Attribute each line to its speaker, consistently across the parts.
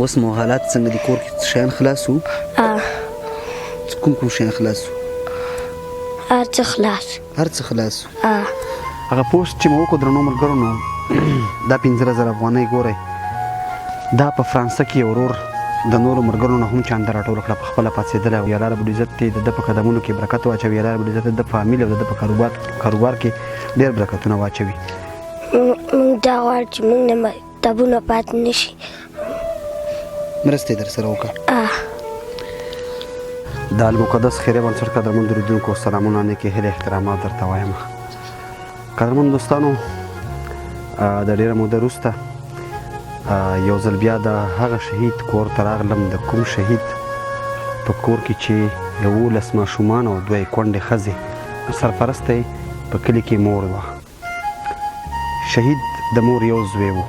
Speaker 1: اوس مو حالات څنګه دي کور کې شیان خلاص وو کوم شیان خلاص وو
Speaker 2: هر څه خلاص
Speaker 1: هغه پوسټ چې مو وکړو درنو ملګرو نو دا 15,000 افغانۍ ګورئ دا په فرانسه کې ورور د نورو ملګرو نه هم چانده راټول کړه په خپله پاڅېدلی او الله رب العزت دې د ده په قدمونو کې برکت واچوي الله رب العزت د ده فامیل او د ده په کاروبار کې ډېر برکتونه واچوي
Speaker 2: موږ دا غواړو چې موږ نه مکتبونه پاتې نه شي
Speaker 1: مرسته یې در سره وکړه د المقدس خیریه بنسټ قدرمن درودونکو سلامونه نیکې هیلې احترامات درته وایم قدرمن دوستانو د ډېره موده وروسته یو ځل بیا د هغه شهید کور ته راغلم د کوم شهید په کور کې چې 11 ماشومان او 2 کونډې ښځې سرپرسته یې په کلي کې مور وه شهید د مور یو زوی و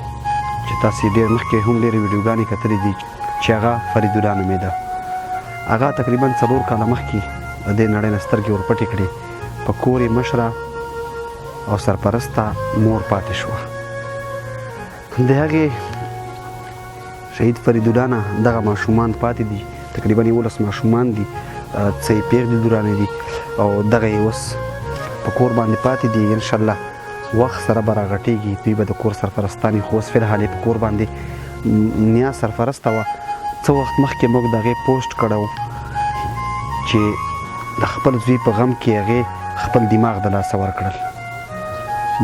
Speaker 1: چې تاسې ډېر مخکې هم ډېرې ویډیوګانې کتلې دي چې هغه فریدالله نومېده هغه تقریبا 4 کاله مخکې د دې نړۍ نه سترګې ورپټې کړې په کور یې مشره او سرپرسته مور پاتې شوه د هغې شهید فریدالله نه دغه ماشومان پاتې دي تقریبا 11 ماشومان دي څه یې پېغلې لورانې دي او دغه یې اوس په کور باندې پاتې دي انشاءالله وخت سره به راغټېږي دوی به د کور سرپرستانې خو اوس فلحال یې په کور باندې نیا سرپرسته وه څه وخت مخکې موږ د هغې پوسټ کړی و چې د خپل زوی په غم کې هغې خپل دماغ د لاسه ورکړل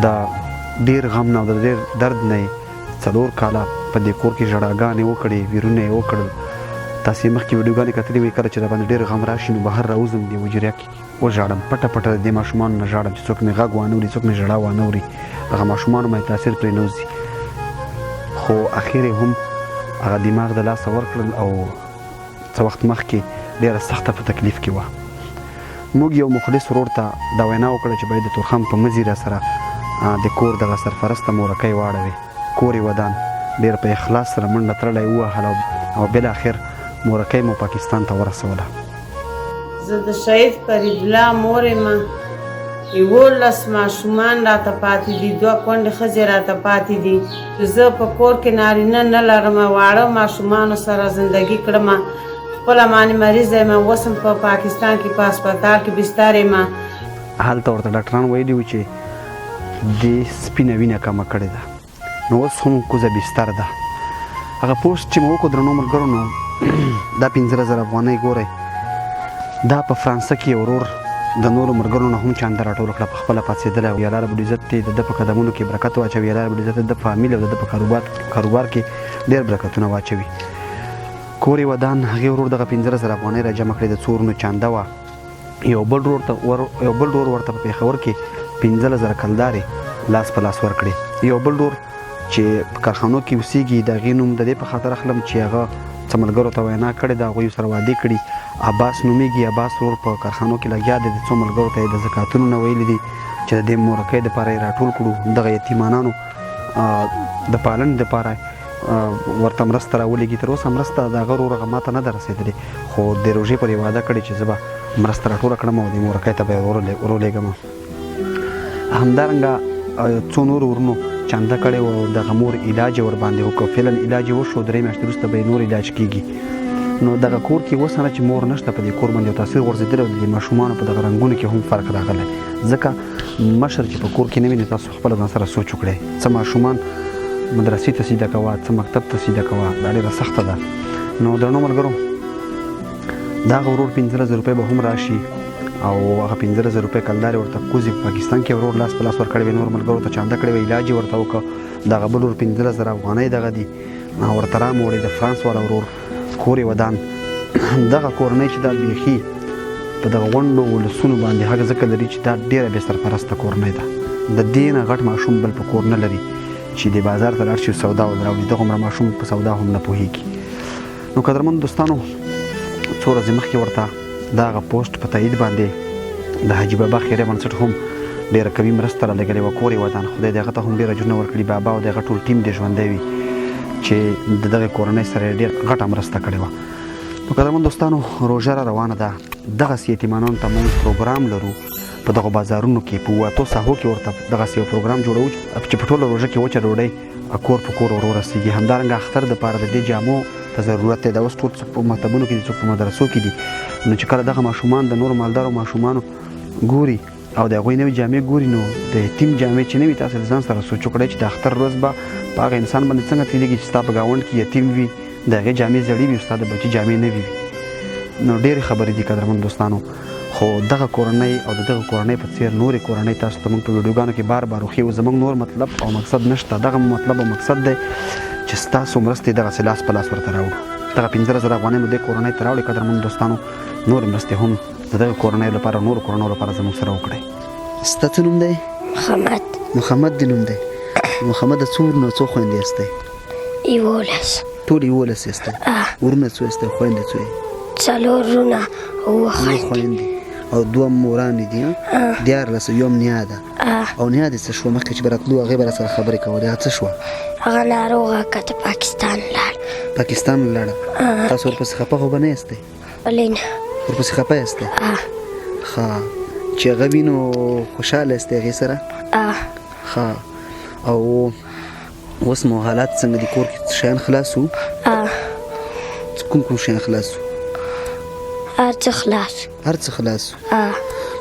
Speaker 1: د ډېر غم نه او د ډېر درد نه یې 4 کاله په دې کور کې ژړاګانې وکړې ویرونه یې وکړل تاسې مخکې ویډیوګانې کتلې وي کله چې راباندې ډېر غم راشي نو بهر راوځم دې وجریه کې وژاړم پټه پټه د دې ماشومانو نه ژاړم چې څوک مې غږ وانه اوري څوک مې ژړا وانه اوري هغه ماشومانو باندې تاثیر پرې نه وځي خو اخر یې هم هغه دماغ د لاسه ورکړل او څه وخت مخکې ډېره سخته په تکلیف کې وه موږ یو مخلص ورور ته دا وینا وکړه چې باید د تورخم په مزي را سره د کور دغه سرپرسته مورکۍ واړوي کور یې ودان ډېر په اخلاص سره منډه تړلی ووهله او بالاخر مورکۍ مو پاکستان ته ورسوله
Speaker 3: زه د شهید فریدالله مور یم 11 ماشومان راته پاتې دي 2 کونډې ښځې راته پاتې دي زه په کور کې نارینه نه لرم واړه ماشومانو سره زندګي کړم خپله مانې مریضه یم اوس هم په پاکستان کې په هسپتال کې بستر یم
Speaker 1: هلته ورته ډاکټران ویلي وو چې د سپینه وینه کمه کړې ده نو اوس هم کوزه بستر ده هغه پوسټ چې مو وکړو درنو ملګرو نو دا 15,000 افغانۍ ګورئ دا په فرانسه کې ورور د نورو ملګرو نه هم چانده راټول کړه په خپله پاڅېدلی او الله رب العزت دې د ده په قدمونو کې برکت واچوي الله رب العزت د ده فامیل او د ده په کاروبار کې ډېر برکتونه واچوي کور یې ودان هغې ورور دغه 15,000 افغانۍ را جمع کړې د څو ورونو چانده وه یو بل ورور ورته په پېښور کې 15,000 کلدارې لاس په لاس ورکړې یو بل ورور چې په کارخانو کې اوسېږي د هغې نوم د دې په خاطر اخلم چې هغه څه ملګرو ته وینا کړې ده هغوی سره وعدې کړي عباس نومیږي عباس ورور په کارخانو کې لګیا دی د څو ملګرو ته یې د زکاتونو نه ویلي دي چې د دې مورکۍ دپاره یې راټول کړو دغه یتیمانانو د پالنې دپاره ورته مرسته راولېږي تر اوسه مرسته د هغه ورور هغه ما ته نه ده رسېدلې خو د روژې پر یې وعده کړې چې زه به مرسته راټوله کړم او دې مورکۍ ته به یې ورولېږم همدارنګه څو نورو ورونو چانده کړی و او دغه مور علاج یې ورباندې وکړ فعلا علاج یې وشو 3 میاشتې وروسته به یې نور علاج کېږي نو دغه کور کې اوس نه چې مور نشته په دې کور باندې یو تاثیر غورځېدلی او د دې ماشومانو په دغه رنګونو کې هم فرق راغلی ځکه مشر چې په کور کې نه وي نو تاسو خپله ځان سره سوچ وکړئ څه ماشومان مدرسې ته سیده کوه څه مکتب ته سیده کوه دا ډېره سخته ده نو درنو ملګرو د هغه ورور 15,000 روپۍ به هم راشي او هغه 15,000 روپۍ کلدارې ورته کوزي په پاکستان کې ورور لاس په لاس ورکړی وي نور ملګرو ته چانده کړی وي علاج یې ورته وکړه دغه بل ورور 15,000 افغانۍ دغه دي ورته راموړې د فرانس والا ورور کور یې ودان دغه کورنۍ چې دا بیخي په دغه غونډو ولسونو باندې حق ځکه لري چې دا ډېره بې سرپرسته کورنۍ ده د دې نه غټ ماشوم بل په کور نه لري چې د بازار ته لاړ شي سودا ولراوړي دغه عمره ماشوم په سودا هم نه پوهېږي نو قدرمن دوستانو څو ورځې مخکې ورته د هغه پوسټ په تایید باندې د حاجي بابا خیریه بنسټ هم ډېره قوي مرسته رالېږلې وه کور یې ودان خدای د هغه ته هم ډېر اجرونه ورکړي بابا او د هغه ټول ټیم دې ژوندی وي چې د دغې کورنۍ سره یې ډېر غټه مرسته کړې وه نو قدرمن دوستانو روژه را روانه ده دغسې یتیمانانو ته موږ پروګرام لرو په دغو بازارونو کې په 8 ساحو کې ورته دغسې یو پروګرام جوړوو چې په ټوله روژه کې وچه ډوډۍ کور په کور ورسېږي همدارنګه اختر دپاره د دې جامو په ته ضرورت دی. دا اوس ټول څوک په مکتبونو کې دي، څوک په مدرسو کې دي. نو چې کله دغه ماشومان د نورو مالدارو ماشومانو ګوري او د هغوی نوې جامې ګوري، نو د یتیم جامې چې نه وي، تاسو د ځان سره سوچ وکړئ چې د اختر ورځ به په هغه انسان باندې څنګه تېرېږي چې ستا په ګاونډ کې یتیم وي، د هغې جامې زړې وي او ستا د بچي جامې نه وي. نو ډېرې خبرې دي قدرمن دوستانو، خو دغه کورنۍ او د دغه کورنۍ په څېر نورې کورنۍ تاسو ته موږ په ویډیوګانو کې بار بار وښیو. زموږ نور مطلب او مقصد نشته، دغه مطلب او مقصد دی چې ستاسو مرستې دغسې لاس په لاس ورته راوړو. دغه 15,000 افغانۍ مو دې کورنۍ ته راوړئ قدرمن دوستانو. نورې مرستې هم د دغه کورنیو لپاره، نورو کورنیو لپاره زموږ سره وکړئ. ستا څه نوم دی؟ محمد دې نوم دی. محمد څو ورونه څو خویندې یاستئ؟
Speaker 2: 11.
Speaker 1: ټول 11 یاستئ؟ ورونه څو یاستئ؟ خویندې څو یې؟
Speaker 2: 4 ورونه او 2
Speaker 1: خویندې او 2 مورانې دي. 14 یو نیا ده. او نیا دې څه شوه؟ مخکې چې به راتلو هغې به را سره خبرې کولې، هغه څه شوه؟
Speaker 2: هغه ناروغه که د پاکستان لاړ.
Speaker 1: پاکستان لاړه؟ تاسو ورپسې خفه خو به نه یاستئ؟
Speaker 2: ولې نه،
Speaker 1: ورپسې خفه یاستئ؟ ښه، چې هغه وي نو خوشحاله یاستئ هغې سره؟ ښه. او اوس مو حالات څنګه دي؟ کور کې شیان خلاص وو؟ کوم شیان خلاص وو؟
Speaker 2: هر څه خلاص.
Speaker 1: هر څه خلاص وو.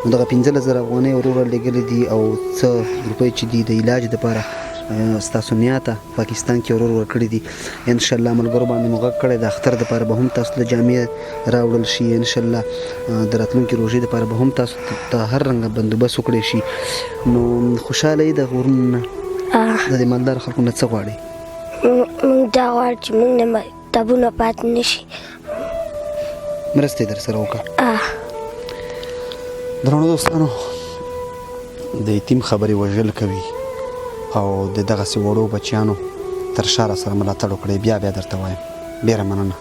Speaker 1: نو دغه 15,000 افغانۍ وروره لېږلې دي او څه روپۍ چې دي د علاج دپاره ستاسو نیا ته پاکستان کې ورور ورکړي دي. انشاءالله ملګرو باندې مو غږ کړی د اختر دپاره به هم تاسو ته جامې راوړل شي. انشاءالله د راتلونکي روژې دپاره به هم تاسو ته هر رنګه بندوبست وکړی شي. نو خوشحاله یې د غرونو نه؟ د دې مالدارو خلکو نه څه غواړئ؟
Speaker 2: موږ دا غواړو چې موږ نه مکتبونه پاتې نه شي.
Speaker 1: مرسته یې در سره وکړه. درنو دوستانو، د یتیم خبرې وژل کوي او د دغسې وړو بچیانو تر شا را سره ملاتړ وکړئ. بیا درته وایم، ډېره مننه.